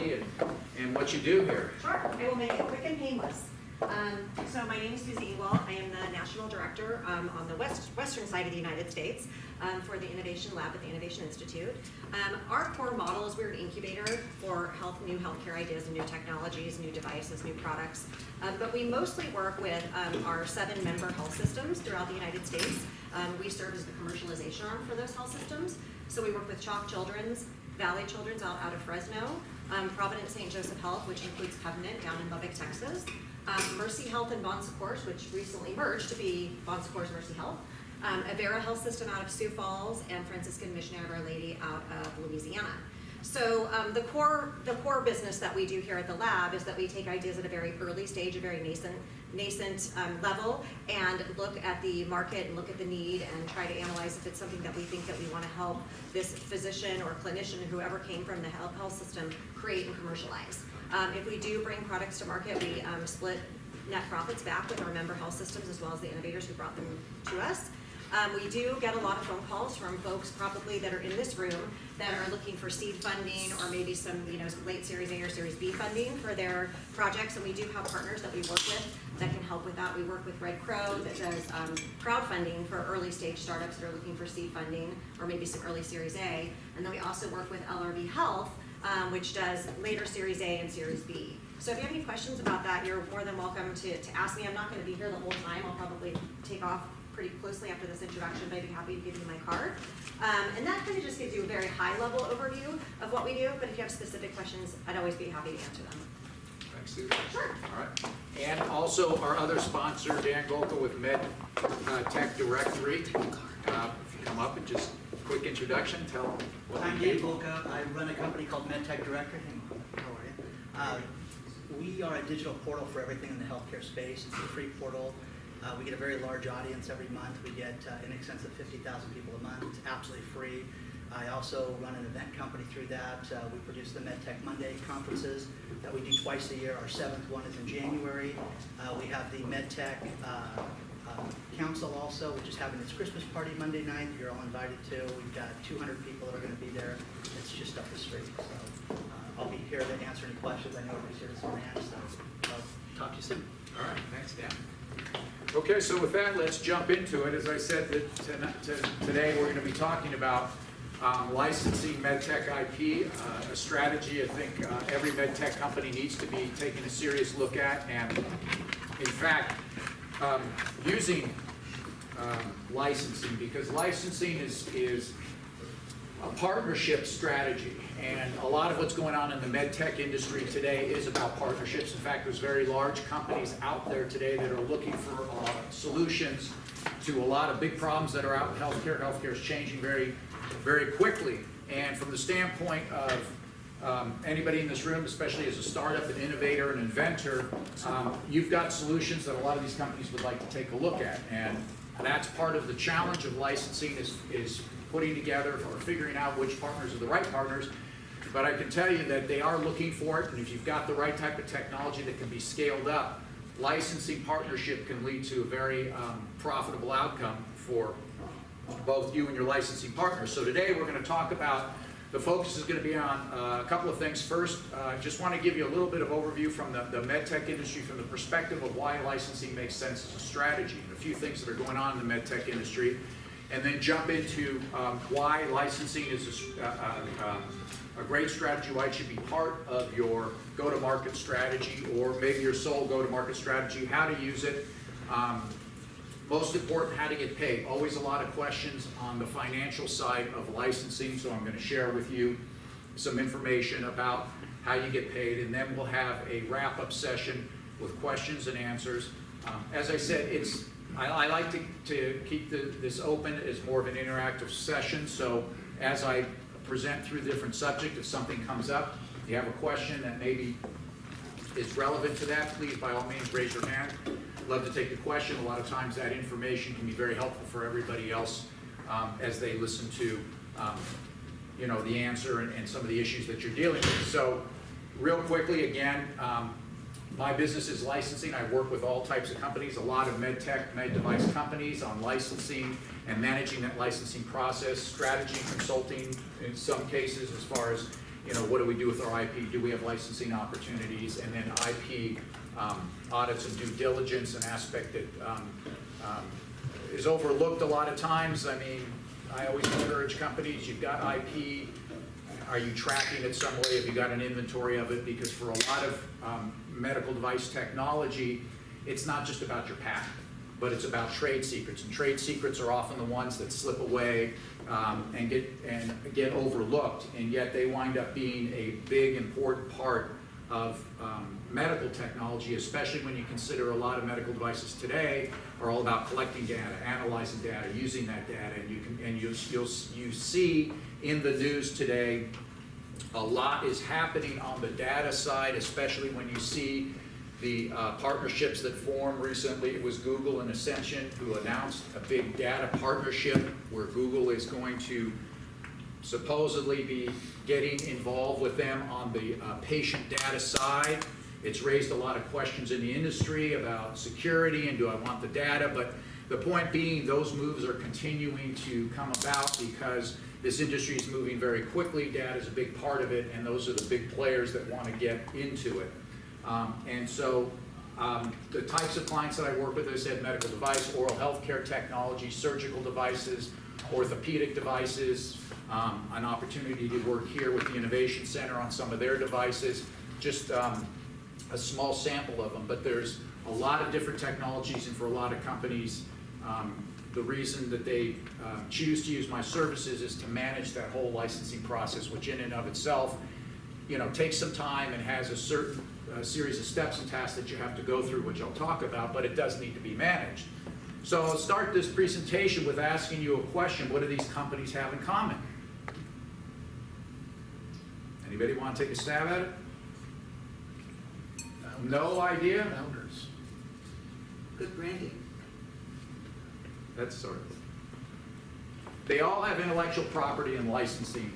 Susie and what you do here. Sure, I will make it quick and painless. So my name is Susie Ewell. I am the National Director on the western side of the United States for the Innovation Lab at the Innovation Institute. Our core model is we're an incubator for new healthcare ideas and new technologies, new devices, new products. But we mostly work with our 7 member health systems throughout the United States. We serve as the commercialization arm for those health systems. So we work with Chalk Children's, Valley Children's out of Fresno, Providence St. Joseph Health, which includes Covenant down in Lubbock, Texas, Mercy Health and Bon Secours, which recently merged to be Bon Secours Mercy Health, Avera Health System out of Sioux Falls, and Franciscan Missionary of Our Lady out of Louisiana. So the core business that we do here at the lab is that we take ideas at a very early stage, a very nascent level, and look at the market and look at the need and try to analyze if it's something that we think that we want to help this physician or clinician, whoever came from the health system, create and commercialize. If we do bring products to market, we split net profits back with our member health systems as well as the innovators who brought them to us. We do get a lot of phone calls from folks probably that are in this room that are looking for seed funding or maybe some late Series A or Series B funding for their projects, and we do have partners that we work with that can help with that. We work with Red Crow that does crowdfunding for early stage startups that are looking for seed funding or maybe some early Series A, and then we also work with LRB Health, which does later Series A and Series B. So if you have any questions about that, you're more than welcome to ask me. I'm not going to be here the whole time. I'll probably take off pretty closely after this introduction, but I'd be happy to give you my card. And that kind of just gives you a very high-level overview of what we do, but if you have specific questions, I'd always be happy to answer them. Thanks, Susie. Sure. All right. And also our other sponsor, Dan Golka with Med Tech Directory. If you come up and just quick introduction, tell them what I'm you Dan do. Golka. I run a company called Med Tech Directory. How are you? We are a digital portal for everything in the healthcare space. It's a free portal. We get a very large audience every month. We get in excess of 50,000 people a month. It's absolutely free. I also run an event company through that. We produce the MedTech Monday conferences that we do twice a year. Our 7th one is in January. We have the MedTech Council also, which is having its Christmas party Monday night. You're all invited to. We've got 200 people that are going to be there. It's just up the street. So I'll be here to answer any questions. I know everybody's here to sort of answer, so I'll talk to you soon. All right, thanks, Dan. Okay, so with that, let's jump into it. As I said, today we're going to be talking about licensing MedTech IP, a strategy I think every MedTech company needs to be taking a serious look at, and in fact, using licensing, because licensing is a partnership strategy, and a lot of what's going on in the medtech industry today is about partnerships. In fact, there's very large companies out there today that are looking for solutions to a lot of big problems that are out in healthcare. Healthcare is changing very, very quickly, and from the standpoint of anybody in this room, especially as a startup, an innovator, an inventor, you've got solutions that a lot of these companies would like to take a look at, and that's part of the challenge of licensing is putting together or figuring out which partners are the right partners. But I can tell you that they are looking for it, and if you've got the right type of technology that can be scaled up, licensing partnership can lead to a very profitable outcome for both you and your licensing partners. So today we're going to talk about, the focus is going to be on a couple of things. First, I just want to give you a little bit of overview from the medtech industry from the perspective of why licensing makes sense as a strategy, and a few things that are going on in the medtech industry, and then jump into why licensing is a great strategy, why it should be part of your go-to-market strategy, or maybe your sole go-to-market strategy, how to use it. Most important, how to get paid. Always a lot of questions on the financial side of licensing, so I'm going to share with you some information about how you get paid, and then we'll have a wrap-up session with questions and answers. As I said, I like to keep this open as more of an interactive session, so as I present through different subjects, if something comes up, you have a question that maybe is relevant to that, please by all means raise your hand. Love to take a question. A lot of times that information can be very helpful for everybody else as they listen to the answer and some of the issues that you're dealing with. So real quickly again, my business is licensing. I work with all types of companies, a lot of med tech, med device companies on licensing and managing that licensing process, strategy consulting in some cases as far as you know, what do we do with our IP? Do we have licensing opportunities? And then IP audits and due diligence, an aspect that is overlooked a lot of times. I mean, I always encourage companies, you've got IP, are you tracking it some way? Have you got an inventory of it? Because for a lot of medical device technology, it's not just about your patent, but it's about trade secrets. And trade secrets are often the ones that slip away and get overlooked, and yet they wind up being a big, important part of medical technology, especially when you consider a lot of medical devices today are all about collecting data, analyzing data, using that data, and you see in the news today a lot is happening on the data side, especially when you see the partnerships that formed recently. It was Google and Ascension who announced a big data partnership where Google is going to supposedly be getting involved with them on the patient data side. It's raised a lot of questions in the industry about security and do I want the data, but the point being those moves are continuing to come about because this industry is moving very quickly. Data is a big part of it, and those are the big players that want to get into it. And so the types of clients that I work with, as I said, medical device, oral healthcare technology, surgical devices, orthopedic devices, an opportunity to work here with the Innovation Center on some of their devices, just a small sample of them. But there's a lot of different technologies, and for a lot of companies, the reason that they choose to use my services is to manage that whole licensing process, which in and of itself, you know, takes some time and has a certain series of steps and tasks that you have to go through, which I'll talk about, but it does need to be managed. So I'll start this presentation with asking you a question. What do these companies have in common? Anybody want to take a stab at it? No idea? Founders. Good branding. That's sort of. They all have intellectual property and licensing.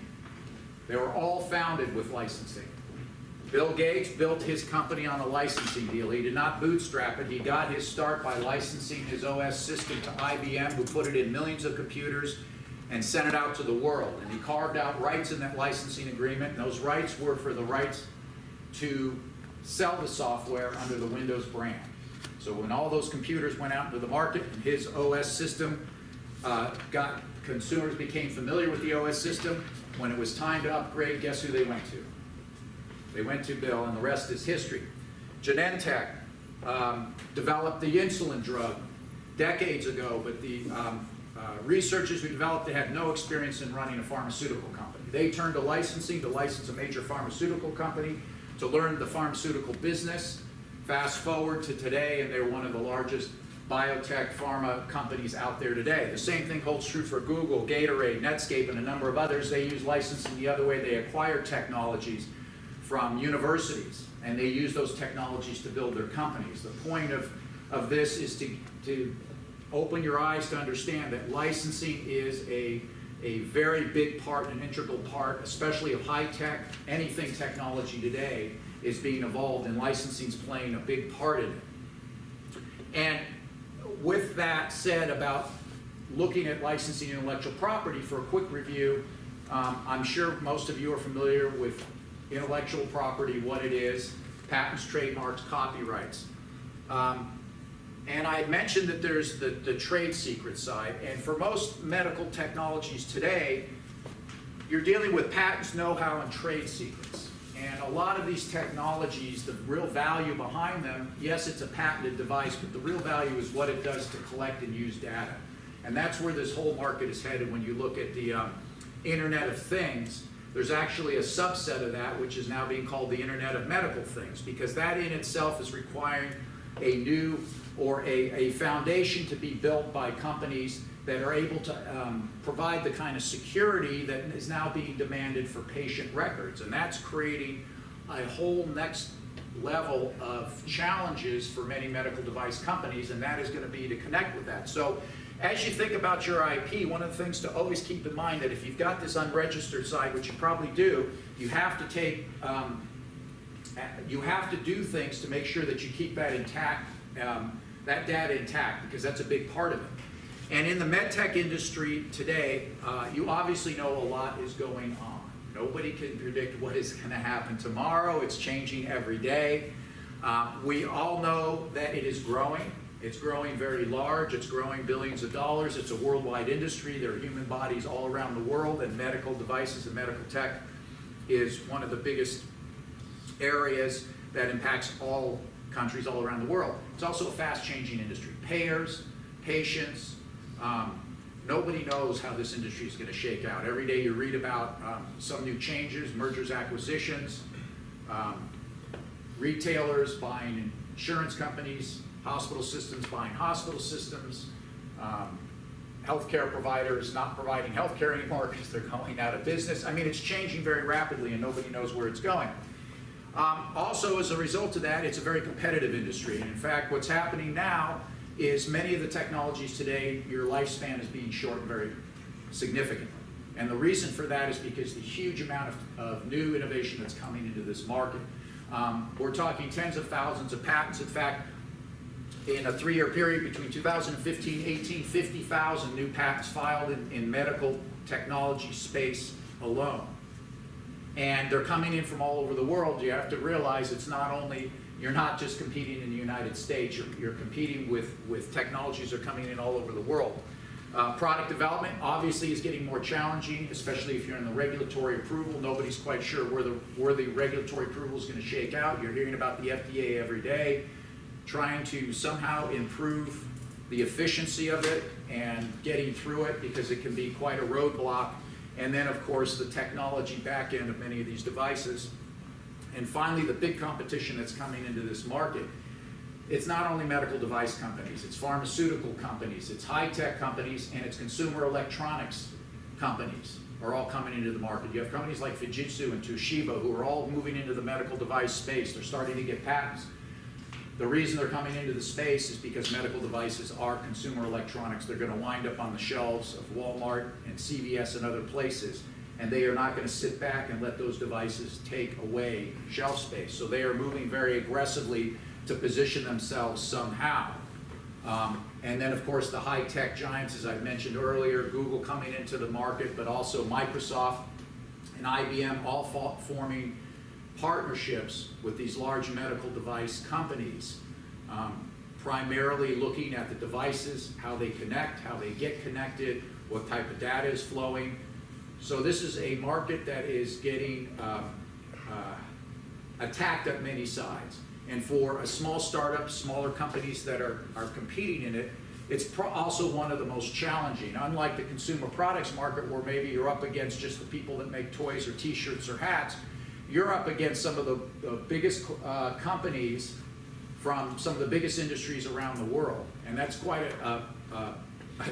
They were all founded with licensing. Bill Gates built his company on a licensing deal. He did not bootstrap it. He got his start by licensing his OS system to IBM, who put it in millions of computers and sent it out to the world. And he carved out rights in that licensing agreement, and those rights were for the rights to sell the software under the Windows brand. So when all those computers went out into the market and his OS system consumers became familiar with the OS system, when it was time to upgrade, guess who they went to? They went to Bill, and the rest is history. Genentech developed the insulin drug decades ago, but the researchers who developed it had no experience in running a pharmaceutical company. They turned to licensing to license a major pharmaceutical company to learn the pharmaceutical business. Fast forward to today, and they're one of the largest biotech pharma companies out there today. The same thing holds true for Google, Gatorade, Netscape, and a number of others. They use licensing the other way. They acquire technologies from universities, and they use those technologies to build their companies. The point of this is to open your eyes to understand that licensing is a very big part, an integral part, especially of high-tech, anything technology today is being evolved, and licensing is playing a big part in it. And with that said about looking at licensing and intellectual property, for a quick review, I'm sure most of you are familiar with intellectual property, what it is, patents, trademarks, copyrights. And I mentioned that there's the trade secret side, and for most medical technologies today, you're dealing with patents, know-how, and trade secrets. And a lot of these technologies, the real value behind them, yes, it's a patented device, but the real value is what it does to collect and use data. And that's where this whole market is headed. When you look at the Internet of Things, there's actually a subset of that which is now being called the Internet of Medical Things, because that in itself is requiring a new or a foundation to be built by companies that are able to provide the kind of security that is now being demanded for patient records. And that's creating a whole next level of challenges for many medical device companies, and that is going to be to connect with that. So as you think about your IP, one of the things to always keep in mind that if you've got this unregistered side, which you probably do, you have to take, you have to do things to make sure that you keep that intact, that data intact, because that's a big part of it. And in the med tech industry today, you obviously know a lot is going on. You Nobody can predict what is going to happen tomorrow. It's changing every day. We all know that it is growing. It's growing very large. It's growing billions of dollars. It's a worldwide industry. There are human bodies all around the world, and medical devices and medical tech is one of the biggest areas that impacts all countries all around the world. It's also a fast-changing industry. Payers, patients, nobody knows how this industry is going to shake out. Every day you read about some new changes, mergers, acquisitions, retailers buying insurance companies, hospital systems buying hospital systems, healthcare providers not providing healthcare anymore because they're going out of business. I mean, it's changing very rapidly and nobody knows where it's going. Also, as a result of that, it's a very competitive industry. And in fact, what's happening now is many of the technologies today, your lifespan is being shortened very significantly. And the reason for that is because the huge amount of new innovation that's coming into this market. We're talking tens of thousands of patents. In fact, in a 3-year period between 2015 and 18, 50,000 new patents filed in medical technology space alone. And they're coming in from all over the world. You have to realize it's not only, you're not just competing in the United States, you're competing with technologies that are coming in all over the world. Product development obviously is getting more challenging, especially if you're in the regulatory approval. Nobody's quite sure where the regulatory approval is going to shake out. You're hearing about the FDA every day, trying to somehow improve the efficiency of it and getting through it because it can be quite a roadblock. And then, of course, the technology back end of many of these devices. And finally, the big competition that's coming into this market. It's not only medical device companies, it's pharmaceutical companies, it's high-tech companies, and it's consumer electronics companies are all coming into the market. You have companies like Fujitsu and Toshiba who are all moving into the medical device space. They're starting to get patents. The reason they're coming into the space is because medical devices are consumer electronics. They're going to wind up on the shelves of Walmart and CVS and other places, and they are not going to sit back and let those devices take away shelf space. So they are moving very aggressively to position themselves somehow. And then, of course, the high-tech giants, as I mentioned earlier, Google coming into the market, but also Microsoft and IBM all forming partnerships with these large medical device companies, primarily looking at the devices, how they connect, how they get connected, what type of data is flowing. So this is a market that is getting attacked at many sides. And for a small startup, smaller companies that are competing in it, it's also one of the most challenging. Unlike the consumer products market where maybe you're up against just the people that make toys or t-shirts or hats, you're up against some of the biggest companies from some of the biggest industries around the world. And that's quite a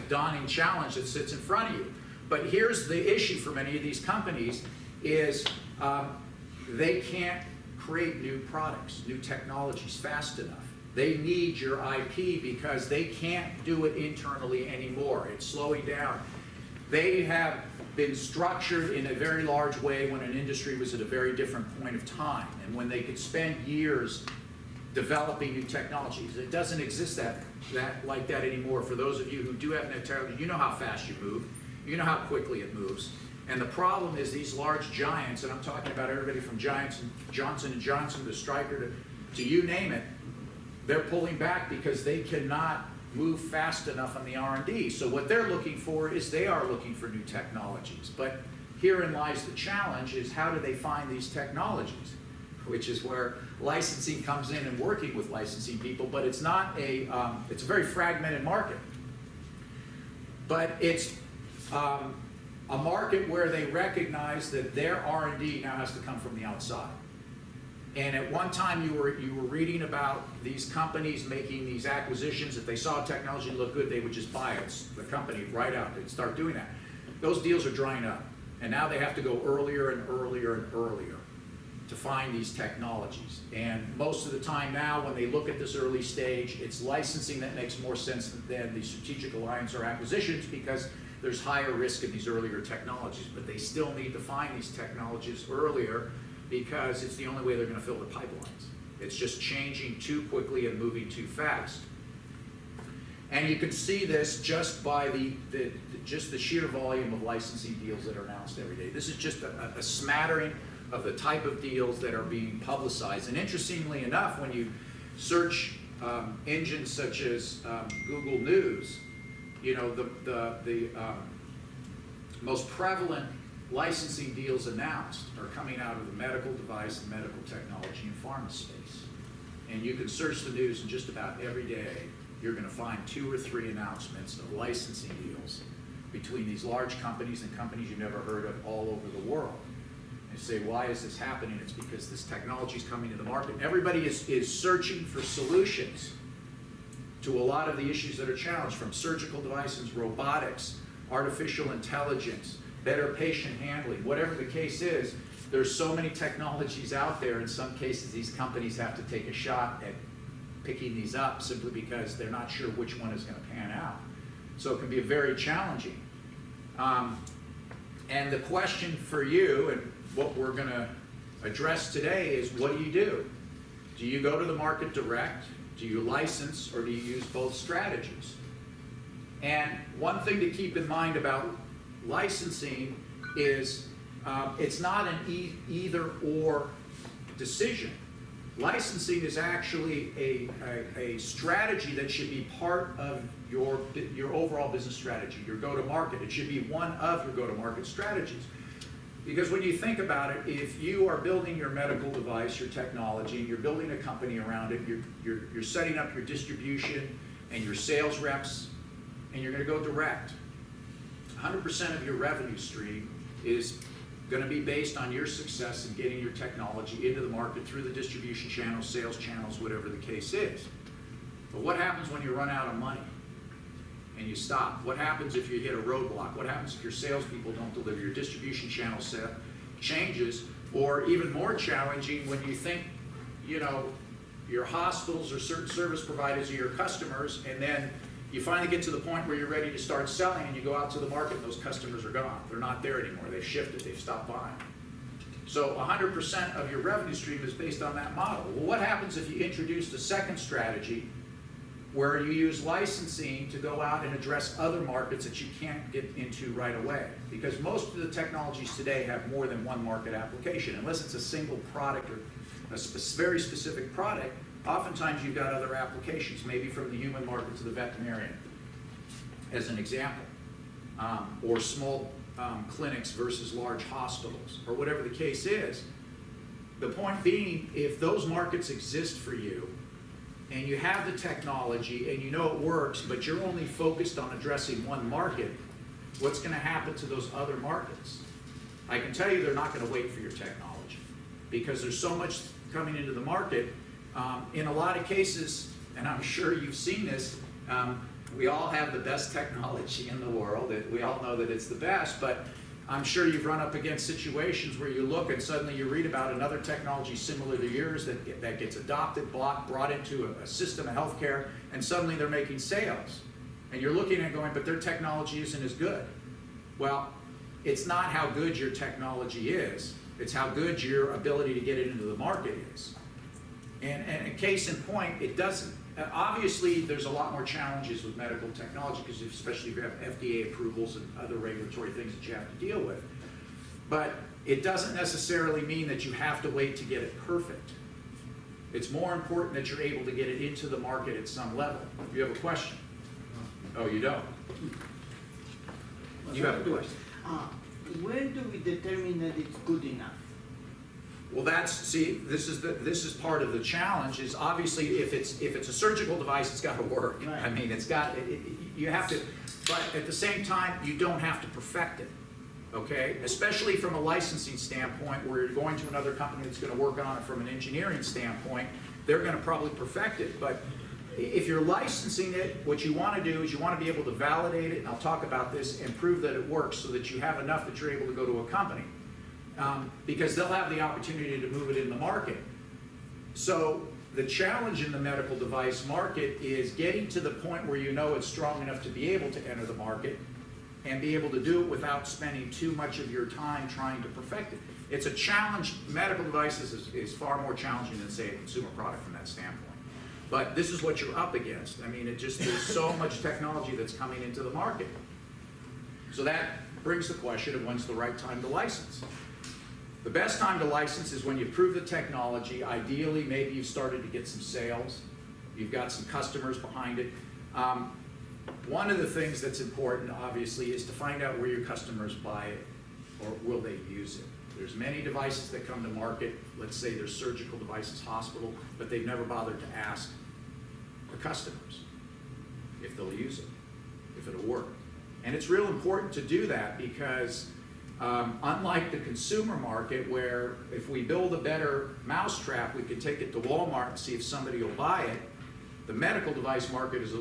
daunting challenge that sits in front of you. But here's the issue for many of these companies is they can't create new products, new technologies fast enough. They need your IP because they can't do it internally anymore. It's slowing down. They have been structured in a very large way when an industry was at a very different point of time and when they could spend years developing new technologies. It doesn't exist like that anymore. For those of you who do have new technology, you know how fast you move. You know how quickly it moves. And the problem is these large giants, and I'm talking about everybody from Johnson & Johnson to Stryker to you name it, they're pulling back because they cannot move fast enough on the R&D. So what they're looking for is they are looking for new technologies. But herein lies the challenge is how do they find these technologies? Which is where licensing comes in and working with licensing people, but it's not it's a very fragmented market. But it's a market where they recognize that their R&D now has to come from the outside. And at one time you were reading about these companies making these acquisitions. If they saw technology look good, they would just buy it, the company right out. They'd start doing that. Those deals are drying up. And now they have to go earlier and earlier and earlier to find these technologies. And most of the time now when they look at this early stage, it's licensing that makes more sense than the strategic alliance or acquisitions because there's higher risk in these earlier technologies, but they still need to find these technologies earlier because it's the only way they're going to fill the pipelines. It's just changing too quickly and moving too fast. And you can see this just by just the sheer volume of licensing deals that are announced every day. This is just a smattering of the type of deals that are being publicized. And interestingly enough, when you search engines such as Google News, you know, the most prevalent licensing deals announced are coming out of the medical device and medical technology and pharma space. And you can search the news, and just about every day you're going to find 2 or 3 announcements of licensing deals between these large companies and companies you've never heard of all over the world. And you say, why is this happening? It's because this technology is coming to the market. Everybody is searching for solutions to a lot of the issues that are challenged, from surgical devices, robotics, artificial intelligence, better patient handling, whatever the case is. There's so many technologies out there. In some cases, these companies have to take a shot at picking these up simply because they're not sure which one is going to pan out. So it can be very challenging. And the question for you, and what we're going to address today, is what do you do? Do you go to the market direct? Do you license, or do you use both strategies? And one thing to keep in mind about licensing is it's not an either-or decision. Licensing is actually a strategy that should be part of your overall business strategy, your go-to-market. It should be one of your go-to-market strategies. Because when you think about it, if you are building your medical device, your technology, and you're building a company around it, you're setting up your distribution and your sales reps, and you're going to go direct. 100% of your revenue stream is going to be based on your success in getting your technology into the market through the distribution channels, sales channels, whatever the case is. But what happens when you run out of money and you stop? What happens if you hit a roadblock? What happens if your salespeople don't deliver? Your distribution channel set changes, or even more challenging, when you think, you know, your hospitals or certain service providers are your customers, and then you finally get to the point where you're ready to start selling, and you go out to the market and those customers are gone. They're not there anymore. They've shifted. They've stopped buying. So 100% of your revenue stream is based on that model. Well, what happens if you introduced a second strategy where you use licensing to go out and address other markets that you can't get into right away? Because most of the technologies today have more than one market application. Unless it's a single product or a very specific product, oftentimes you've got other applications, maybe from the human market to the veterinarian, as an example, or small clinics versus large hospitals, or whatever the case is. The point being, if those markets exist for you, and you have the technology, and you know it works, but you're only focused on addressing one market, what's going to happen to those other markets? I can tell you they're not going to wait for your technology, because there's so much coming into the market. In a lot of cases, and I'm sure you've seen this, we all have the best technology in the world. We all know that it's the best, but I'm sure you've run up against situations where you look and suddenly you read about another technology similar to yours that gets adopted, brought into a system of healthcare, and suddenly they're making sales. And you're looking at going, but their technology isn't as good. Well, it's not how good your technology is, it's how good your ability to get it into the market is. And a case in point, it doesn't. Obviously, there's a lot more challenges with medical technology, because especially if you have FDA approvals and other regulatory things that you have to deal with. But it doesn't necessarily mean that you have to wait to get it perfect. It's more important that you're able to get it into the market at some level. You have a question? Oh, you don't? You have a question? When do we determine that it's good enough? Well, this is part of the challenge. Is obviously if it's a surgical device, it's got to work. Right. I mean, you have to, but at the same time, you don't have to perfect it. Okay, especially from a licensing standpoint, where you're going to another company that's going to work on it from an engineering standpoint, they're going to probably perfect it. But if you're licensing it, what you want to do is you want to be able to validate it, and I'll talk about this, and prove that it works, so that you have enough that you're able to go to a company. Because they'll have the opportunity to move it in the market. So the challenge in the medical device market is getting to the point where you know it's strong enough to be able to enter the market, and be able to do it without spending too much of your time trying to perfect it. It's a challenge. Medical devices is far more challenging than, say, a consumer product from that standpoint. But this is what you're up against. I mean, there's so much technology that's coming into the market. So that brings the question of when's the right time to license. The best time to license is when you prove the technology. Ideally, maybe you've started to get some sales. You've got some customers behind it. One of the things that's important, obviously, is to find out where your customers buy it or will they use it. There's many devices that come to market. Let's say there's surgical devices, hospital, but they've never bothered to ask the customers if they'll use it, if it'll work. And it's real important to do that because unlike the consumer market where if we build a better mousetrap, we can take it to Walmart and see if somebody will buy it, the medical device market is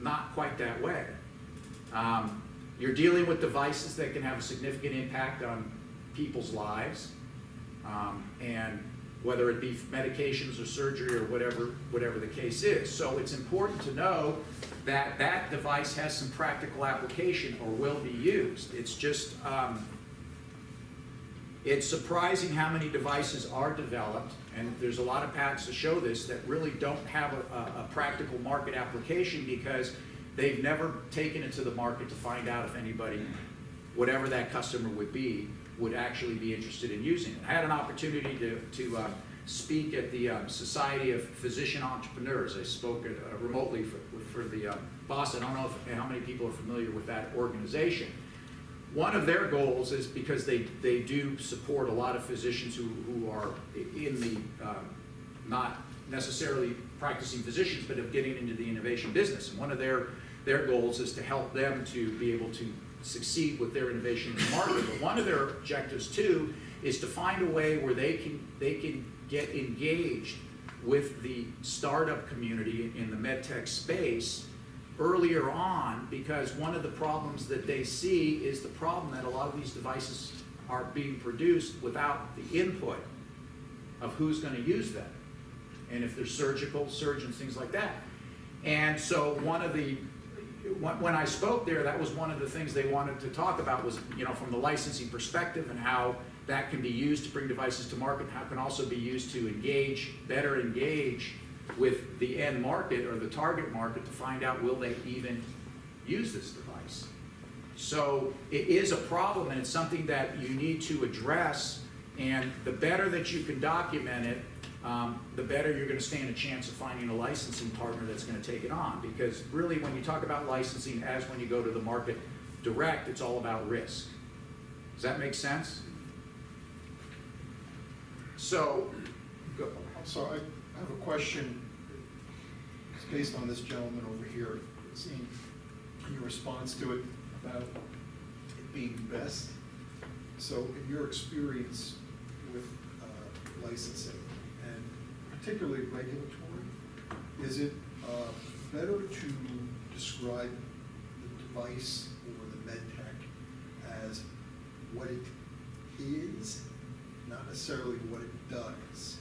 not quite that way. You're dealing with devices that can have a significant impact on people's lives, and whether it be medications or surgery or whatever the case is. So it's important to know that that device has some practical application or will be used. It's just, it's surprising how many devices are developed, and there's a lot of patents to show this, that really don't have a practical market application because they've never taken it to the market to find out if anybody, whatever that customer would actually be interested in using it. I had an opportunity to speak at the Society of Physician Entrepreneurs. I spoke remotely for the Boston. I don't know how many people are familiar with that organization. One of their goals is because they do support a lot of physicians who are in the, not necessarily practicing physicians, but of getting into the innovation business. And one of their goals is to help them to be able to succeed with their innovation in the market. But one of their objectives too is to find a way where they can get engaged with the startup community in the medtech space earlier on, because one of the problems that they see is the problem that a lot of these devices are being produced without the input of who's going to use them, and if they're surgeons, things like that. And so when I spoke there, that was one of the things they wanted to talk about was, from the licensing perspective and how that can be used to bring devices to market, and how it can also be used to better engage with the end market or the target market to find out will they even use this device. So it is a problem, and it's something that you need to address, and the better that you can document it, the better you're going to stand a chance of finding a licensing partner that's going to take it on. Because really, when you talk about licensing, as when you go to the market direct, it's all about risk. Does that make sense? So, go. I'm sorry, I have a question. It's based on this gentleman over here, seeing your response to it about it being best. So in your experience with licensing, and particularly regulatory, is it better to describe the device or the medtech as what it is, not necessarily what it does?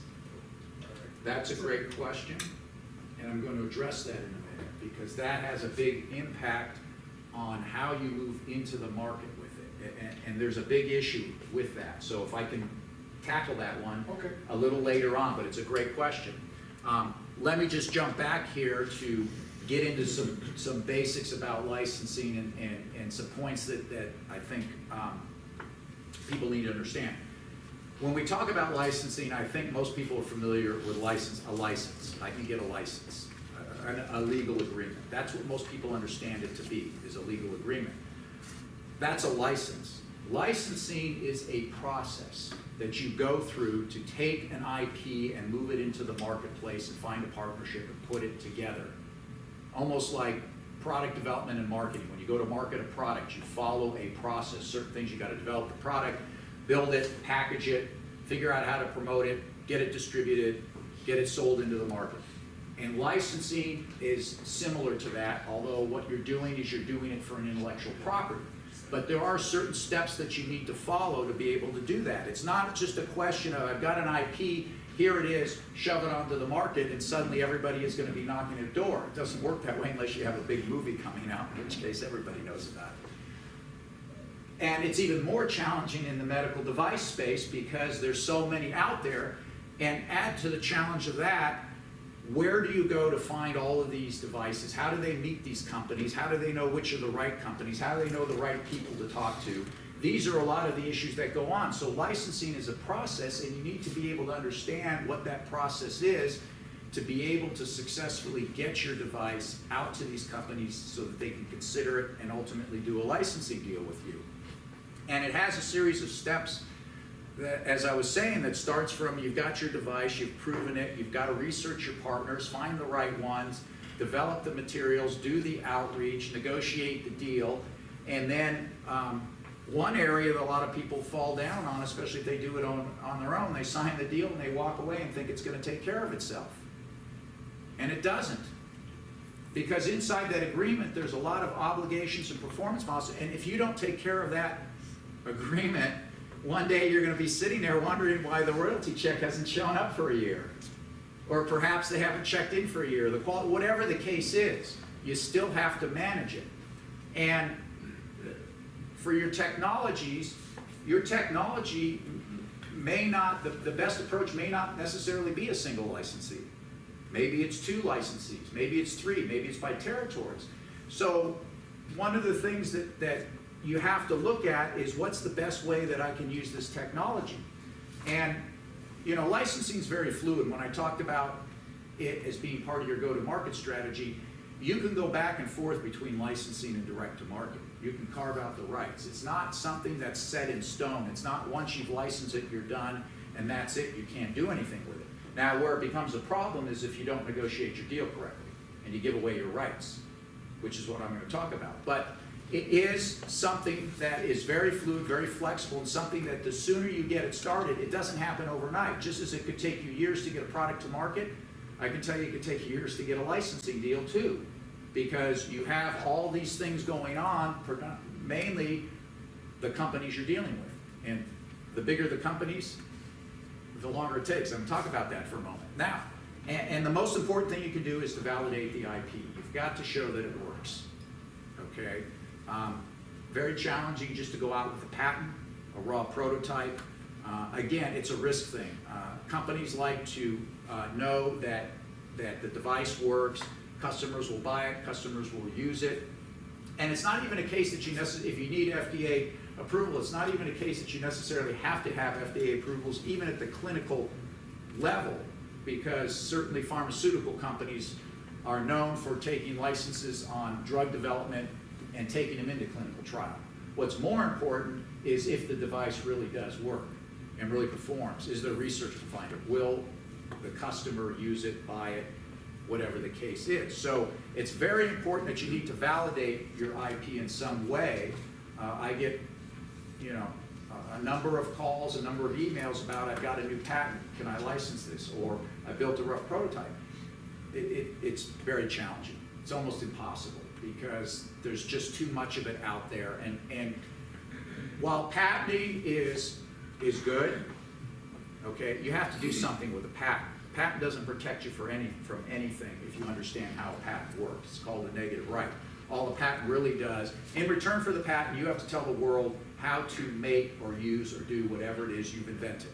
That's a great question, and I'm going to address that in a minute, because that has a big impact on how you move into the market with it, and there's a big issue with that. So if I can tackle that one a little later on, but it's a great question. Let me just jump back here to get into some basics about licensing and some points that I think people need to understand. When we talk about licensing, I think most people are familiar with a license. I can get a license, a legal agreement. That's what most people understand it to be, is a legal agreement. That's a license. Licensing is a process that you go through to take an IP and move it into the marketplace and find a partnership and put it together. Almost like product development and marketing. When you go to market a product, you follow a process. Certain things, you got to develop the product, build it, package it, figure out how to promote it, get it distributed, get it sold into the market. And licensing is similar to that, although what you're doing is you're doing it for an intellectual property. But there are certain steps that you need to follow to be able to do that. It's not just a question of, I've got an IP, here it is, shove it onto the market, and suddenly everybody is going to be knocking at the door. It doesn't work that way unless you have a big movie coming out, in which case everybody knows about it. And it's even more challenging in the medical device space because there's so many out there. And add to the challenge of that, where do you go to find all of these devices? How do they meet these companies? How do they know which are the right companies? How do they know the right people to talk to? These are a lot of the issues that go on. So licensing is a process, and you need to be able to understand what that process is to be able to successfully get your device out to these companies so that they can consider it and ultimately do a licensing deal with you. And it has a series of steps that, as I was saying, that starts from you've got your device, you've proven it, you've got to research your partners, find the right ones, develop the materials, do the outreach, negotiate the deal, and then one area that a lot of people fall down on, especially if they do it on their own, they sign the deal and they walk away and think it's going to take care of itself. And it doesn't. Because inside that agreement, there's a lot of obligations and performance milestones, and if you don't take care of that agreement, one day you're going to be sitting there wondering why the royalty check hasn't shown up for a year. Or perhaps they haven't checked in for a year. Whatever the case is, you still have to manage it. And for your technologies, your technology may not, the best approach may not necessarily be a single licensee. Maybe it's 2 licensees, maybe it's 3, maybe it's by territories. So one of the things that you have to look at is what's the best way that I can use this technology. And you know, licensing is very fluid. When I talked about it as being part of your go-to-market strategy, you can go back and forth between licensing and direct-to-market. You can carve out the rights. It's not something that's set in stone. It's not once you've licensed it, you're done, and that's it. You can't do anything with it. Now, where it becomes a problem is if you don't negotiate your deal correctly and you give away your rights, which is what I'm going to talk about. But it is something that is very fluid, very flexible, and something that the sooner you get it started, it doesn't happen overnight. Just as it could take you years to get a product to market, I can tell you it could take years to get a licensing deal too, because you have all these things going on, mainly the companies you're dealing with. And the bigger the companies, the longer it takes. I'm going to talk about that for a moment. Now, and the most important thing you can do is to validate the IP. You've got to show that it works, okay? Very challenging just to go out with a patent, a raw prototype. Again, it's a risk thing. Companies like to know that the device works, customers will buy it, customers will use it. And it's not even a case that you if you need FDA approval, it's not even a case that you necessarily have to have FDA approvals, even at the clinical level, because certainly pharmaceutical companies are known for taking licenses on drug development and taking them into clinical trial. What's more important is if the device really does work and really performs. Is there research to find it? Will the customer use it, buy it, whatever the case is? So it's very important that you need to validate your IP in some way. I get, you know, a number of calls, a number of emails about I've got a new patent, can I license this? Or I built a rough prototype. It's very challenging. It's almost impossible because there's just too much of it out there. And while patenting is good, okay, you have to do something with a patent. Patent doesn't protect you from anything if you understand how a patent works. It's called a negative right. All the patent really does, in return for the patent, you have to tell the world how to make or use or do whatever it is you've invented.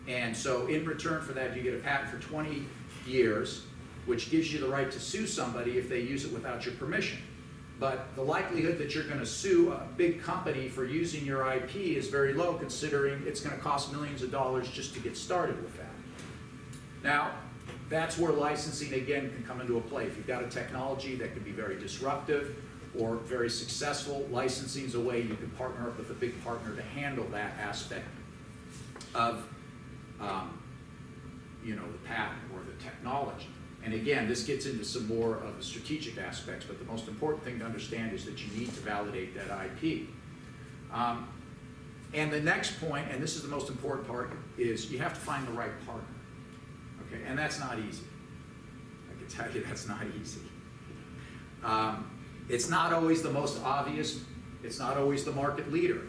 And so in return for that, you get a patent for 20 years, which gives you the right to sue somebody if they use it without your permission. But the likelihood that you're going to sue a big company for using your IP is very low, considering it's going to cost millions of dollars just to get started with that. Now, that's where licensing, again, can come into a play. If you've got a technology that can be very disruptive or very successful, licensing is a way you can partner up with a big partner to handle that aspect of you know, the patent or the technology. And again, this gets into some more of the strategic aspects, but the most important thing to understand is that you need to validate that IP. And the next point, and this is the most important part, is you have to find the right partner. Okay, and that's not easy. I can tell you that's not easy. It's not always the most obvious. It's not always the market leader.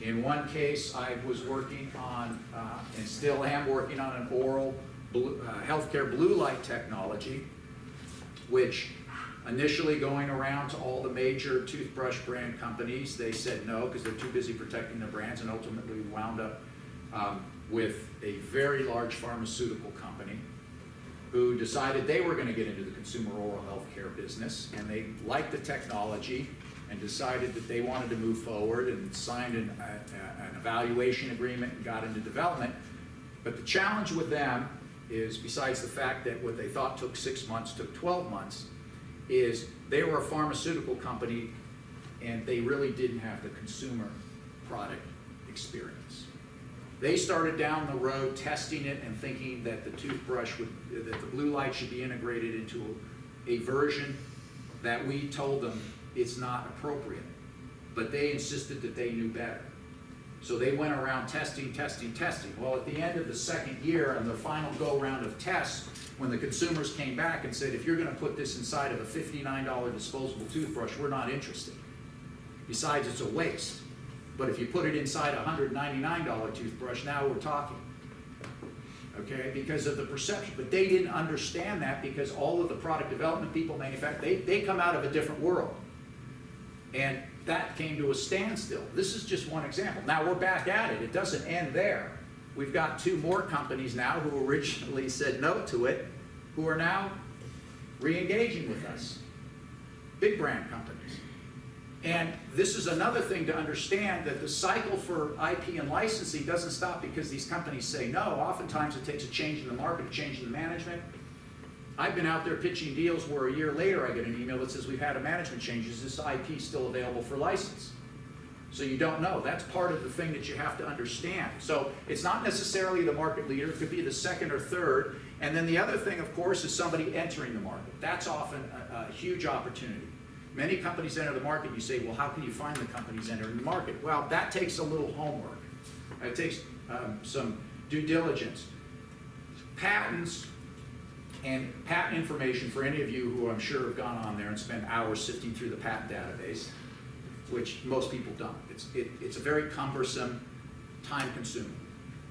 In one case, I was working on, and still am working on, an oral healthcare blue light technology, which initially going around to all the major toothbrush brand companies, they said no because they're too busy protecting their brands, and ultimately wound up with a very large pharmaceutical company who decided they were going to get into the consumer oral health care business, and they liked the technology and decided that they wanted to move forward and signed an evaluation agreement and got into development. But the challenge with them is, besides the fact that what they thought took 6 months took 12 months, is they were a pharmaceutical company and they really didn't have the consumer product experience. They started down the road testing it and thinking that the toothbrush that the blue light should be integrated into a version that we told them it's not appropriate. But they insisted that they knew better. So they went around testing. Well, at the end of the second year and the final go-round of tests, when the consumers came back and said, if you're going to put this inside of a $59 disposable toothbrush, we're not interested. Besides, it's a waste. But if you put it inside a $199 toothbrush, now we're talking. Okay, because of the perception. But they didn't understand that, because all of the product development people manufacture, they come out of a different world. And that came to a standstill. This is just one example. Now we're back at it. It doesn't end there. We've got 2 more companies now who originally said no to it, who are now re-engaging with us. Big brand companies. And this is another thing to understand, that the cycle for IP and licensing doesn't stop because these companies say no. Oftentimes it takes a change in the market, a change in the management. I've been out there pitching deals where a year later I get an email that says, we've had a management change. Is this IP still available for license? So you don't know. That's part of the thing that you have to understand. So it's not necessarily the market leader. It could be the second or third. And then the other thing, of course, is somebody entering the market. That's often a huge opportunity. Many companies enter the market. You say, well, how can you find the companies entering the market? Well, that takes a little homework. It takes some due diligence. Patents and patent information, for any of you who I'm sure have gone on there and spent hours sifting through the patent database, which most people don't. It's a very cumbersome, time-consuming.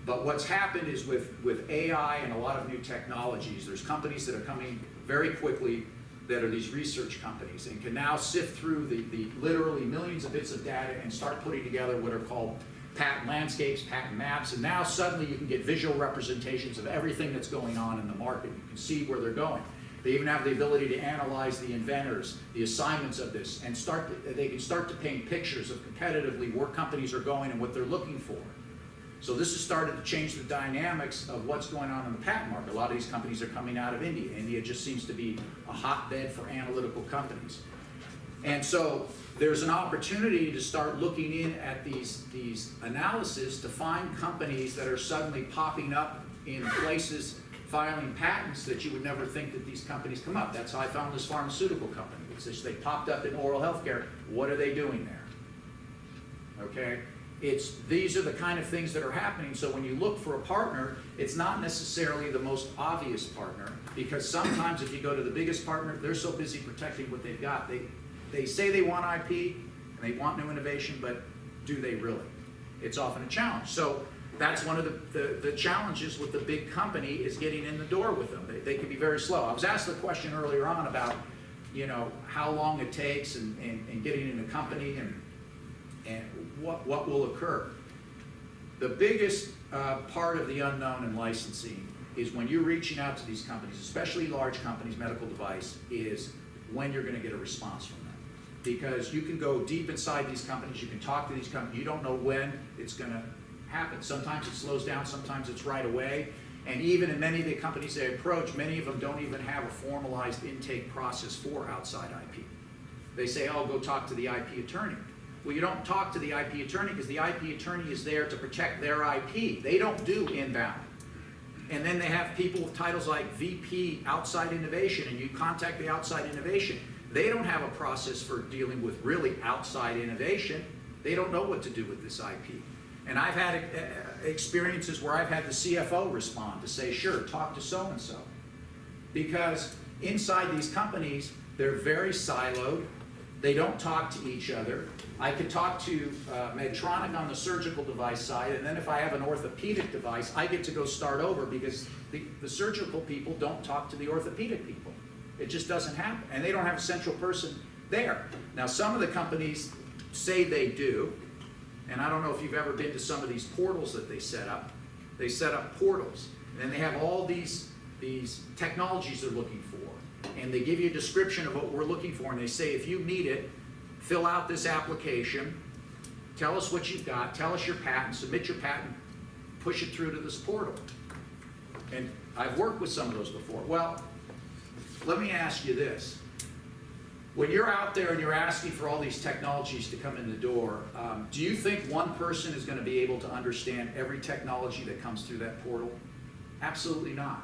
But what's happened is with AI and a lot of new technologies, there's companies that are coming very quickly that are these research companies and can now sift through the literally millions of bits of data and start putting together what are called patent landscapes, patent maps, and now suddenly you can get visual representations of everything that's going on in the market. You can see where they're going. They even have the ability to analyze the inventors, the assignments of this, and they can start to paint pictures of competitively where companies are going and what they're looking for. So this has started to change the dynamics of what's going on in the patent market. A lot of these companies are coming out of India. India just seems to be a hotbed for analytical companies. And so there's an opportunity to start looking in at these analysis to find companies that are suddenly popping up in places filing patents that you would never think that these companies come up. That's how I found this pharmaceutical company. It's they popped up in oral health care. What are they doing there? Okay? These are the kind of things that are happening. So when you look for a partner, it's not necessarily the most obvious partner, because sometimes if you go to the biggest partner, they're so busy protecting what they've got. They say they want IP and they want new innovation, but do they really? It's often a challenge. So that's one of the challenges with the big company, is getting in the door with them. They can be very slow. I was asked the question earlier on about, how long it takes and getting in a company and what will occur. The biggest part of the unknown in licensing is when you're reaching out to these companies, especially large companies, medical device, is when you're going to get a response from them. Because you can go deep inside these companies, you can talk to these companies, you don't know when it's going to happen. Sometimes it slows down, sometimes it's right away. And even in many of the companies they approach, many of them don't even have a formalized intake process for outside IP. They say, oh, go talk to the IP attorney. Well, you don't talk to the IP attorney because the IP attorney is there to protect their IP. They don't do inbound. And then they have people with titles like VP outside innovation, and you contact the outside innovation. They don't have a process for dealing with really outside innovation. They don't know what to do with this IP. And I've had experiences where I've had the CFO respond to say, sure, talk to so-and-so. Because inside these companies, they're very siloed. They don't talk to each other. I could talk to Medtronic on the surgical device side, and then if I have an orthopedic device, I get to go start over because the surgical people don't talk to the orthopedic people. It just doesn't happen. And they don't have a central person there. Now, some of the companies say they do, and I don't know if you've ever been to some of these portals that they set up. They set up portals, and then they have all these these technologies they're looking for. And they give you a description of what we're looking for, and they say, if you need it, fill out this application, tell us what you've got, tell us your patent, submit your patent, push it through to this portal. And I've worked with some of those before. Well, let me ask you this. When you're out there and you're asking for all these technologies to come in the door, do you think one person is going to be able to understand every technology that comes through that portal? Absolutely not.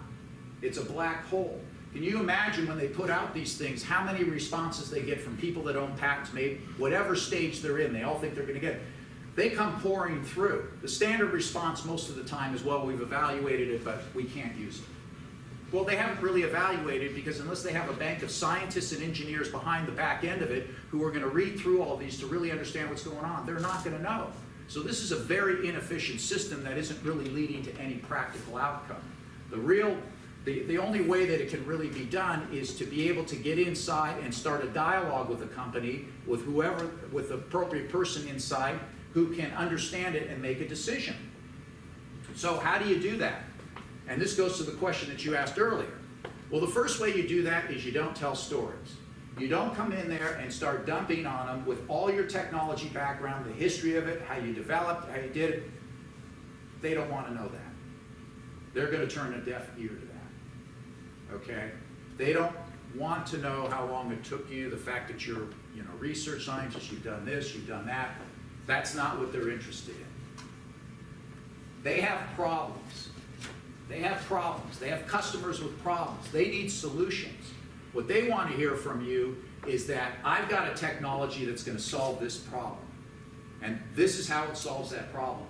It's a black hole. Can you imagine when they put out these things, how many responses they get from people that own patents, maybe whatever stage they're in, they all think they're going to get it. They come pouring through. The standard response most of the time is, well, we've evaluated it, but we can't use it. Well, they haven't really evaluated, because unless they have a bank of scientists and engineers behind the back end of it who are going to read through all these to really understand what's going on, they're not going to know. So this is a very inefficient system that isn't really leading to any practical outcome. The only way that it can really be done is to be able to get inside and start a dialogue with the company, with the appropriate person inside who can understand it and make a decision. So how do you do that? And this goes to the question that you asked earlier. Well, the first way you do that is you don't tell stories. You don't come in there and start dumping on them with all your technology background, the history of it, how you developed, how you did it. They don't want to know that. They're going to turn a deaf ear to that. Okay? They don't want to know how long it took you, the fact that you're research scientist, you've done this, you've done that. That's not what they're interested in. They have problems. They have problems. They have customers with problems. They need solutions. What they want to hear from you is that I've got a technology that's going to solve this problem. And this is how it solves that problem.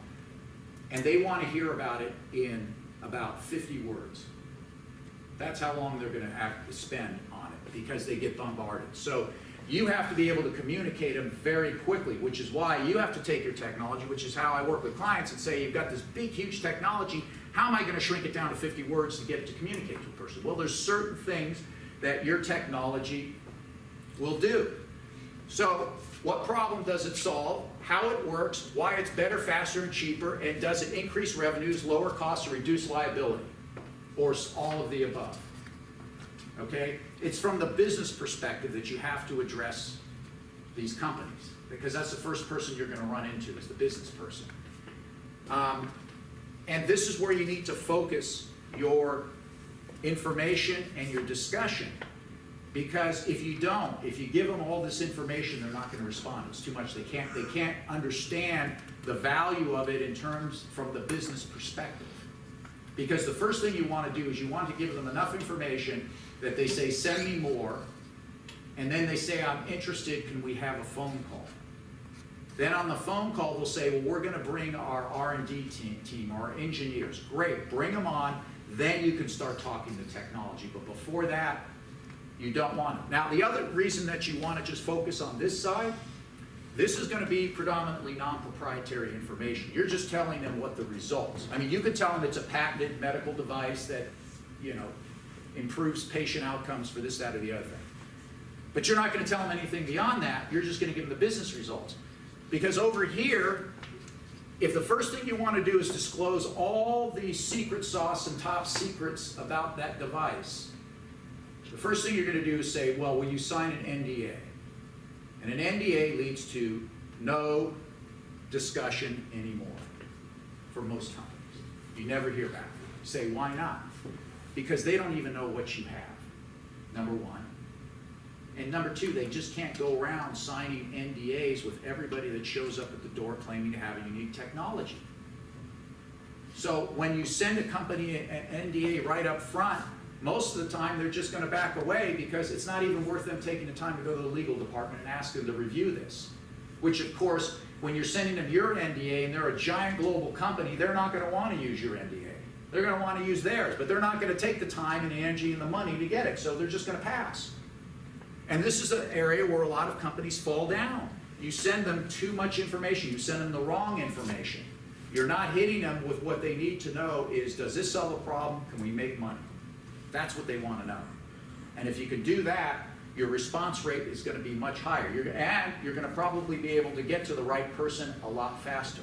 And they want to hear about it in about 50 words. That's how long they're going to have to spend on it, because they get bombarded. So you have to be able to communicate them very quickly, which is why you have to take your technology, which is how I work with clients, and say, you've got this big, huge technology. How am I going to shrink it down to 50 words to get it to communicate to a person? Well, there's certain things that your technology will do. So what problem does it solve? How it works? Why it's better, faster, and cheaper? And does it increase revenues, lower costs, or reduce liability? Or all of the above? Okay? It's from the business perspective that you have to address these companies, because that's the first person you're going to run into, is the business person. And this is where you need to focus your information and your discussion, because if you don't, if you give them all this information, they're not going to respond. It's too much. They can't understand the value of it in terms from the business perspective. Because the first thing you want to do is you want to give them enough information that they say, send me more, and then they say, I'm interested, can we have a phone call? Then on the phone call, they'll say, well, we're going to bring our R&D team, our engineers. Great, bring them on, then you can start talking the technology. But before that, you don't want it. Now, the other reason that you want to just focus on this side, this is going to be predominantly non-proprietary information. You're just telling them what the results. I mean, you could tell them it's a patented medical device that, improves patient outcomes for this, that, or the other thing. But you're not going to tell them anything beyond that. You're just going to give them the business results. Because over here, if the first thing you want to do is disclose all the secret sauce and top secrets about that device, the first thing you're going to do is say, well, will you sign an NDA? And an NDA leads to no discussion anymore for most companies. You never hear back. You say, why not? Because they don't even know what you have, number one. And number two, they just can't go around signing NDAs with everybody that shows up at the door claiming to have a unique technology. So when you send a company an NDA right up front, most of the time they're just going to back away, because it's not even worth them taking the time to go to the legal department and ask them to review this. Which, of course, when you're sending them your NDA and they're a giant global company, they're not going to want to use your NDA. They're going to want to use theirs, but they're not going to take the time and the energy and the money to get it, so they're just going to pass. And this is an area where a lot of companies fall down. You send them too much information. You send them the wrong information. You're not hitting them with what they need to know is, does this solve a problem? Can we make money? That's what they want to know. And if you can do that, your response rate is going to be much higher. And you're going to probably be able to get to the right person a lot faster.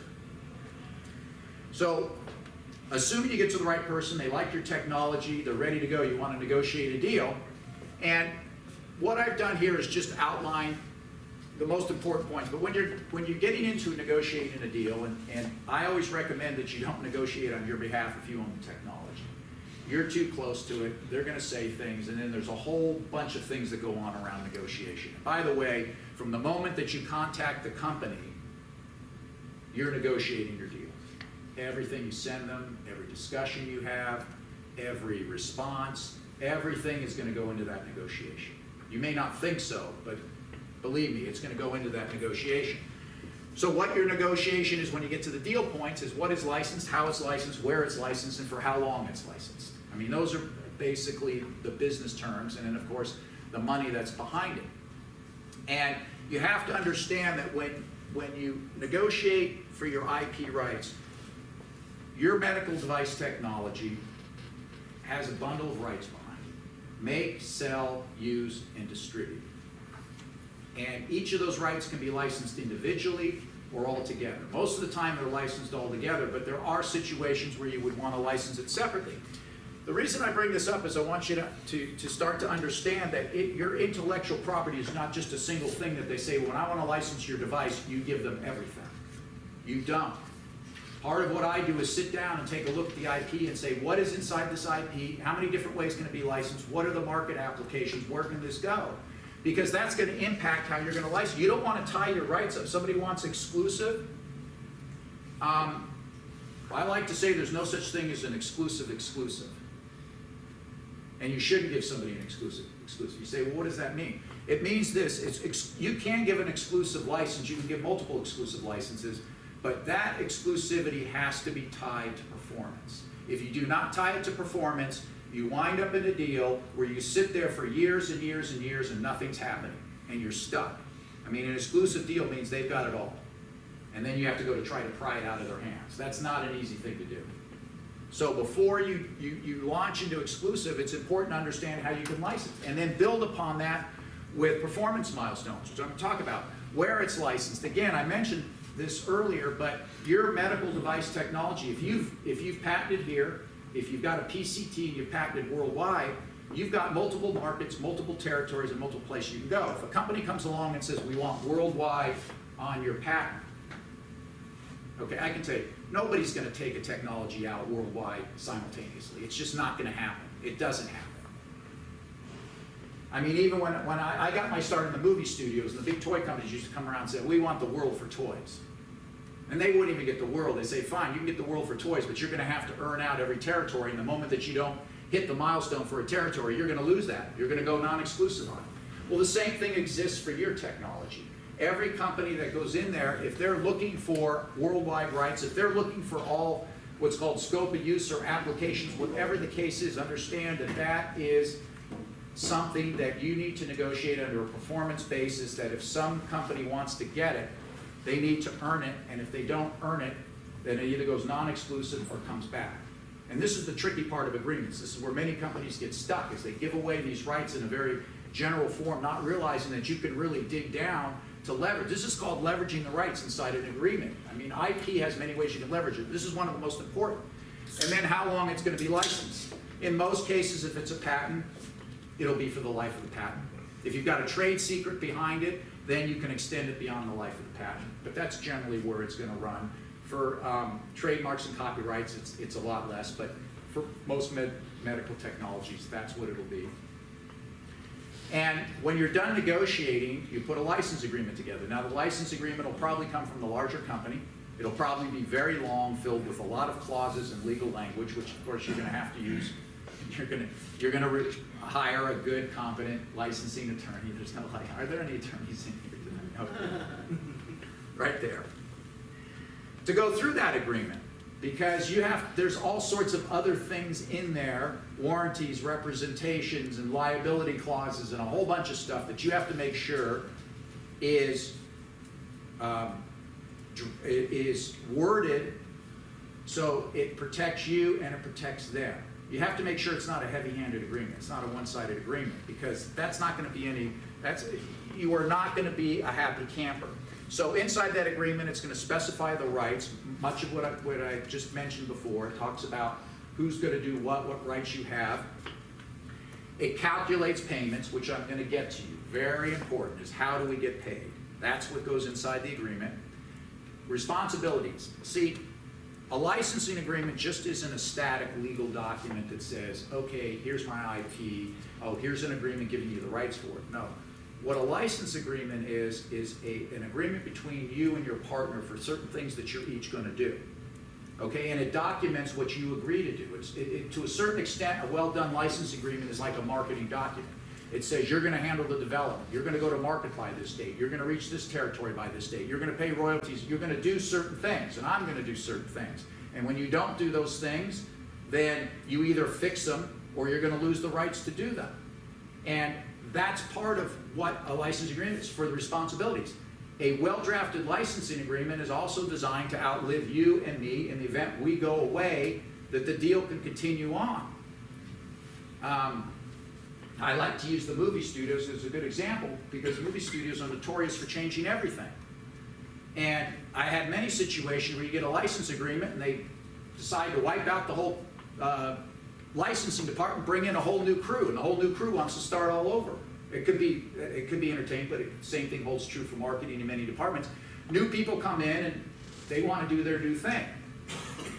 So assuming you get to the right person, they like your technology, they're ready to go, you want to negotiate a deal. And what I've done here is just outline the most important points. But when you're getting into negotiating a deal, and I always recommend that you don't negotiate on your behalf if you own the technology. You're too close to it, they're going to say things, and then there's a whole bunch of things that go on around negotiation. By the way, from the moment that you contact the company, you're negotiating your deal. Everything you send them, every discussion you have, every response, everything is going to go into that negotiation. You may not think so, but believe me, it's going to go into that negotiation. So what your negotiation is when you get to the deal points is what is licensed, how it's licensed, where it's licensed, and for how long it's licensed. I mean, those are basically the business terms, and then of course the money that's behind it. And you have to understand that when you negotiate for your IP rights, your medical device technology has a bundle of rights behind it. Make, sell, use, and distribute. And each of those rights can be licensed individually or all together. Most of the time they're licensed all together, but there are situations where you would want to license it separately. The reason I bring this up is I want you to start to understand that your intellectual property is not just a single thing that they say, when I want to license your device, you give them everything. You don't. Part of what I do is sit down and take a look at the IP and say, what is inside this IP? How many different ways can it be licensed? What are the market applications? Where can this go? Because that's going to impact how you're going to license. You don't want to tie your rights up. Somebody wants exclusive. I like to say there's no such thing as an exclusive. And you shouldn't give somebody an exclusive. You say, well, what does that mean? It means this. You can give an exclusive license. You can give multiple exclusive licenses. But that exclusivity has to be tied to performance. If you do not tie it to performance, you wind up in a deal where you sit there for years and years and years and nothing's happening, and you're stuck. I mean, an exclusive deal means they've got it all. And then you have to go to try to pry it out of their hands. That's not an easy thing to do. So before you launch into exclusive, it's important to understand how you can license, and then build upon that with performance milestones, which I'm going to talk about. Where it's licensed. Again, I mentioned this earlier, but your medical device technology, if you've patented here, if you've got a PCT and you've patented worldwide, you've got multiple markets, multiple territories, and multiple places you can go. If a company comes along and says, we want worldwide on your patent, okay, I can tell you, nobody's going to take a technology out worldwide simultaneously. It's just not going to happen. It doesn't happen. I mean, even when I got my start in the movie studios, the big toy companies used to come around and say, we want the world for toys. And they wouldn't even get the world. They say, fine, you can get the world for toys, but you're going to have to earn out every territory. And the moment that you don't hit the milestone for a territory, you're going to lose that. You're going to go non-exclusive on it. Well, the same thing exists for your technology. Every company that goes in there, if they're looking for worldwide rights, if they're looking for all what's called scope of use or applications, whatever the case is, understand that that is something that you need to negotiate under a performance basis, that if some company wants to get it, they need to earn it, and if they don't earn it, then it either goes non-exclusive or comes back. And this is the tricky part of agreements. This is where many companies get stuck, is they give away these rights in a very general form, not realizing that you can really dig down to leverage. This is called leveraging the rights inside an agreement. I mean, IP has many ways you can leverage it. This is one of the most important. And then how long it's going to be licensed. In most cases, if it's a patent, it'll be for the life of the patent. If you've got a trade secret behind it, then you can extend it beyond the life of the patent. But that's generally where it's going to run. For trademarks and copyrights, it's a lot less, but for most medical technologies, that's what it'll be. And when you're done negotiating, you put a license agreement together. Now, the license agreement will probably come from the larger company. It'll probably be very long, filled with a lot of clauses and legal language, which of course you're going to have to use. You're going to hire a good, competent licensing attorney. There's no like, are there any attorneys in here tonight? Okay. Right there. To go through that agreement, because there's all sorts of other things in there, warranties, representations, and liability clauses, and a whole bunch of stuff that you have to make sure is worded so it protects you and it protects them. you have to make sure it's not a heavy-handed agreement. It's not a one-sided agreement, because that's not going to be you are not going to be a happy camper. So inside that agreement, it's going to specify the rights, much of what I just mentioned before. It talks about who's going to do what rights you have. It calculates payments, which I'm going to get to you. Very important is how do we get paid? That's what goes inside the agreement. Responsibilities. See, a licensing agreement just isn't a static legal document that says, okay, here's my IP, oh, here's an agreement giving you the rights for it. No. What a license agreement is an agreement between you and your partner for certain things that you're each going to do. Okay, and it documents what you agree to do. To a certain extent, a well-done license agreement is like a marketing document. It says you're going to handle the development, you're going to go to market by this date, you're going to reach this territory by this date, you're going to pay royalties, you're going to do certain things, and I'm going to do certain things. And when you don't do those things, then you either fix them or you're going to lose the rights to do them. And that's part of what a license agreement is, for the responsibilities. A well-drafted licensing agreement is also designed to outlive you and me in the event we go away, that the deal can continue on. I like to use the movie studios as a good example, because movie studios are notorious for changing everything. And I had many situations where you get a license agreement and they decide to wipe out the whole licensing department, bring in a whole new crew, and the whole new crew wants to start all over. It could be entertained, but the same thing holds true for marketing in many departments. New people come in and they want to do their new thing.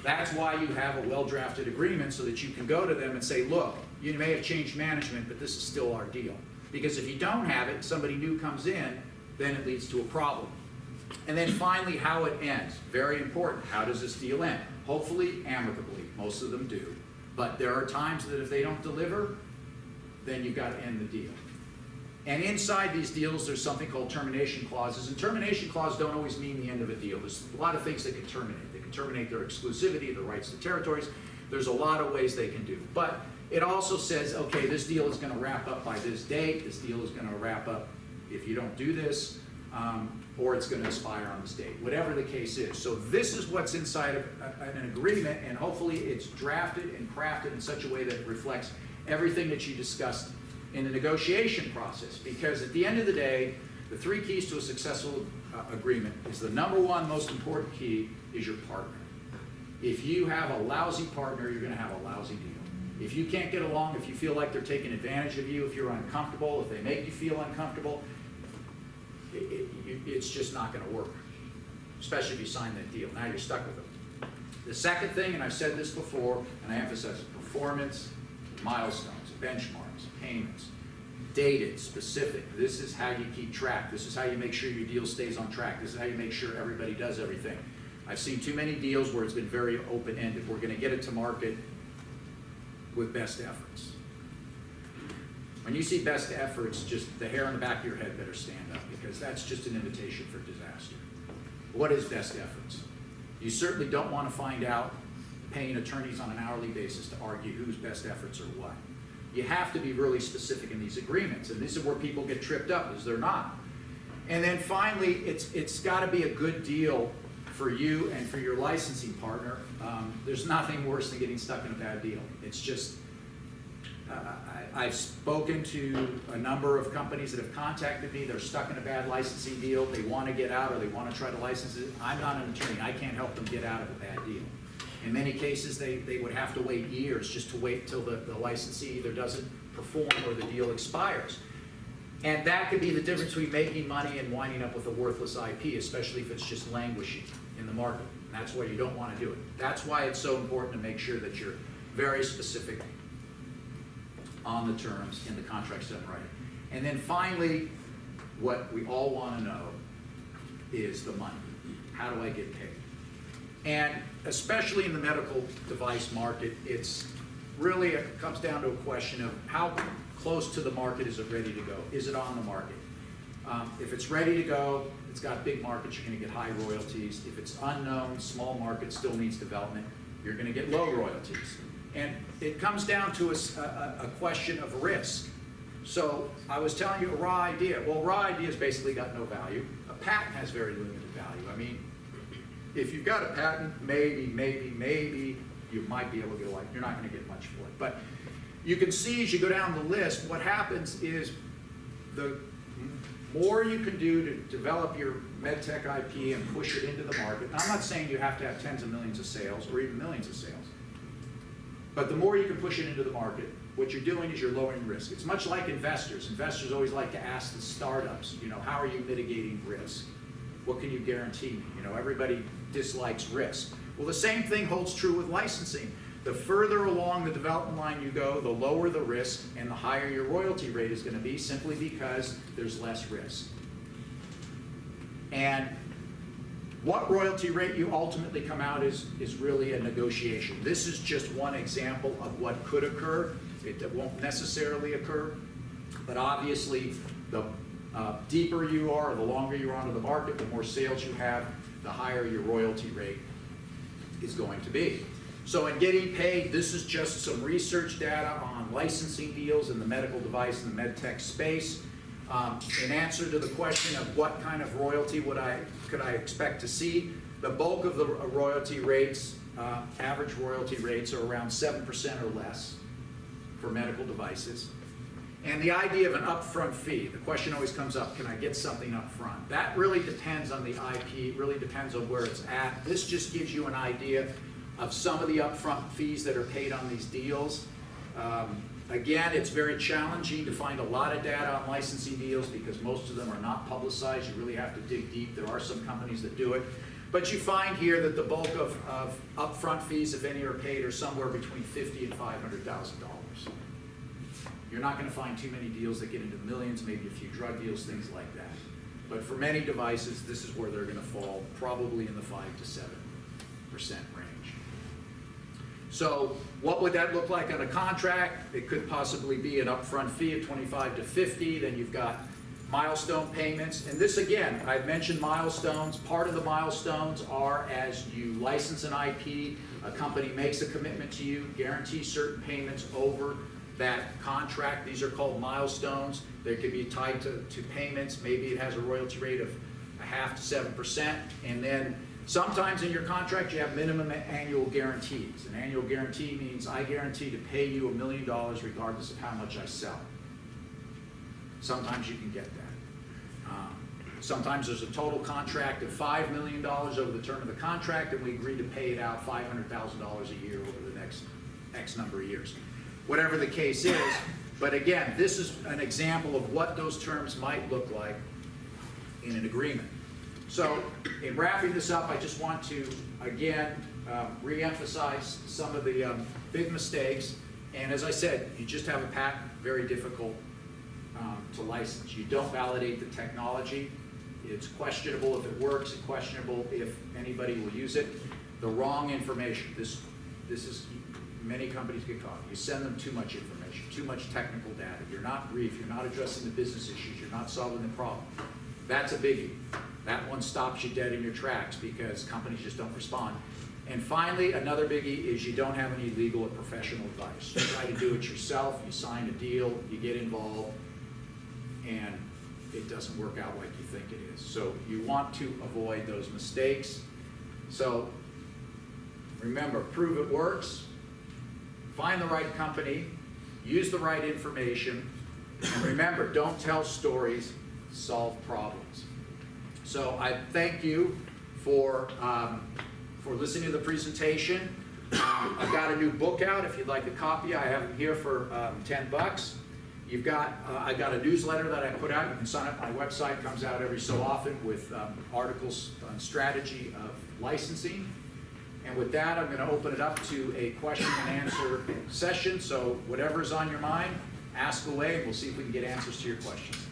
That's why you have a well-drafted agreement, so that you can go to them and say, look, you may have changed management, but this is still our deal. Because if you don't have it, somebody new comes in, then it leads to a problem. And then finally, how it ends. Very important. How does this deal end? Hopefully amicably. Most of them do. But there are times that if they don't deliver, then you've got to end the deal. And inside these deals, there's something called termination clauses. And termination clauses don't always mean the end of a deal. There's a lot of things they can terminate. They can terminate their exclusivity, their rights to territories. There's a lot of ways they can do. But it also says, okay, this deal is going to wrap up by this date. This deal is going to wrap up if you don't do this, or it's going to expire on this date, whatever the case is. So this is what's inside of an agreement, and hopefully it's drafted and crafted in such a way that it reflects everything that you discussed in the negotiation process. Because at the end of the day, the three keys to a successful agreement is the number one most important key is your partner. If you have a lousy partner, you're going to have a lousy deal. If you can't get along, if you feel like they're taking advantage of you, if you're uncomfortable, if they make you feel uncomfortable, it's just not going to work, especially if you sign that deal. Now you're stuck with them. The second thing, and I've said this before, and I emphasize it, performance, milestones, benchmarks, payments, dated, specific. This is how you keep track. This is how you make sure your deal stays on track. This is how you make sure everybody does everything. I've seen too many deals where it's been very open-ended. We're going to get it to market with best efforts. When you see best efforts, just the hair on the back of your head better stand up, because that's just an invitation for disaster. What is best efforts? You certainly don't want to find out paying attorneys on an hourly basis to argue whose best efforts are what. You have to be really specific in these agreements, and this is where people get tripped up, is they're not. And then finally, it's got to be a good deal for you and for your licensing partner. There's nothing worse than getting stuck in a bad deal. It's just, I've spoken to a number of companies that have contacted me. They're stuck in a bad licensing deal. They want to get out, or they want to try to license it. I'm not an attorney. I can't help them get out of a bad deal. In many cases, they would have to wait years just to wait till the licensee either doesn't perform or the deal expires. And that could be the difference between making money and winding up with a worthless IP, especially if it's just languishing in the market. And that's why you don't want to do it. That's why it's so important to make sure that you're very specific on the terms in the contracts done right. And then finally, what we all want to know is the money. How do I get paid? And especially in the medical device market, it's really, it comes down to a question of how close to the market is it ready to go? Is it on the market? If it's ready to go, it's got big markets, you're going to get high royalties. If it's unknown, small market, still needs development, you're going to get low royalties. And it comes down to a question of risk. So I was telling you a raw idea. Well, raw ideas basically got no value. A patent has very limited value. I mean, if you've got a patent, maybe you might be able to get a license. You're not going to get much for it. But you can see as you go down the list, what happens is the more you can do to develop your medtech IP and push it into the market. Now, I'm not saying you have to have tens of millions of sales or even millions of sales, but the more you can push it into the market, what you're doing is you're lowering risk. It's much like investors. Investors always like to ask the startups, how are you mitigating risk? What can you guarantee me? Everybody dislikes risk. Well, the same thing holds true with licensing. The further along the development line you go, the lower the risk and the higher your royalty rate is going to be, simply because there's less risk. And what royalty rate you ultimately come out is really a negotiation. This is just one example of what could occur. It won't necessarily occur, but obviously the deeper you are, the longer you're onto the market, the more sales you have, the higher your royalty rate is going to be. So in getting paid, this is just some research data on licensing deals in the medical device and the med tech space. In answer to the question of what kind of royalty could I expect to see, the bulk of the royalty rates, average royalty rates, are around 7% or less for medical devices. And the idea of an upfront fee, the question always comes up, can I get something up front? That really depends on the IP, it really depends on where it's at. This just gives you an idea of some of the upfront fees that are paid on these deals. Again, it's very challenging to find a lot of data on licensing deals because most of them are not publicized. You really have to dig deep. There are some companies that do it. But you find here that the bulk of upfront fees, if any, are paid are somewhere between $50,000 and $500,000. You're not going to find too many deals that get into the millions, maybe a few drug deals, things like that. But for many devices, this is where they're going to fall, probably in the 5 to 7% range. So what would that look like on a contract? It could possibly be an upfront fee of 25 to 50. Then you've got milestone payments. And this, again, I've mentioned milestones. Part of the milestones are as you license an IP, a company makes a commitment to you, guarantees certain payments over that contract. These are called milestones. They could be tied to payments. Maybe it has a royalty rate of 0.5 to 7%. And then sometimes in your contract you have minimum annual guarantees. An annual guarantee means I guarantee to pay you $1 million regardless of how much I sell. Sometimes you can get that. Sometimes there's a total contract of $5 million over the term of the contract, and we agree to pay it out $500,000 a year over the next X number of years. Whatever the case is, but again, this is an example of what those terms might look like in an agreement. So in wrapping this up, I just want to, again, re-emphasize some of the big mistakes. And as I said, you just have a patent, very difficult to license. You don't validate the technology. It's questionable if it works. It's questionable if anybody will use it. The wrong information. This is, many companies get caught. You send them too much information, too much technical data. You're not brief. You're not addressing the business issues. You're not solving the problem. That's a biggie. That one stops you dead in your tracks because companies just don't respond. And finally, another biggie is you don't have any legal or professional advice. You try to do it yourself. You sign a deal. You get involved. And it doesn't work out like you think it is. So you want to avoid those mistakes. So remember, prove it works, find the right company, use the right information, and remember, don't tell stories, solve problems. So I thank you for listening to the presentation. I've got a new book out. If you'd like a copy, I have them here for $10. You've got, I've got a newsletter that I put out. You can sign up. My website comes out every so often with articles on strategy of licensing. And with that, I'm going to open it up to a question and answer session. So whatever's on your mind, ask away, and we'll see if we can get answers to your questions.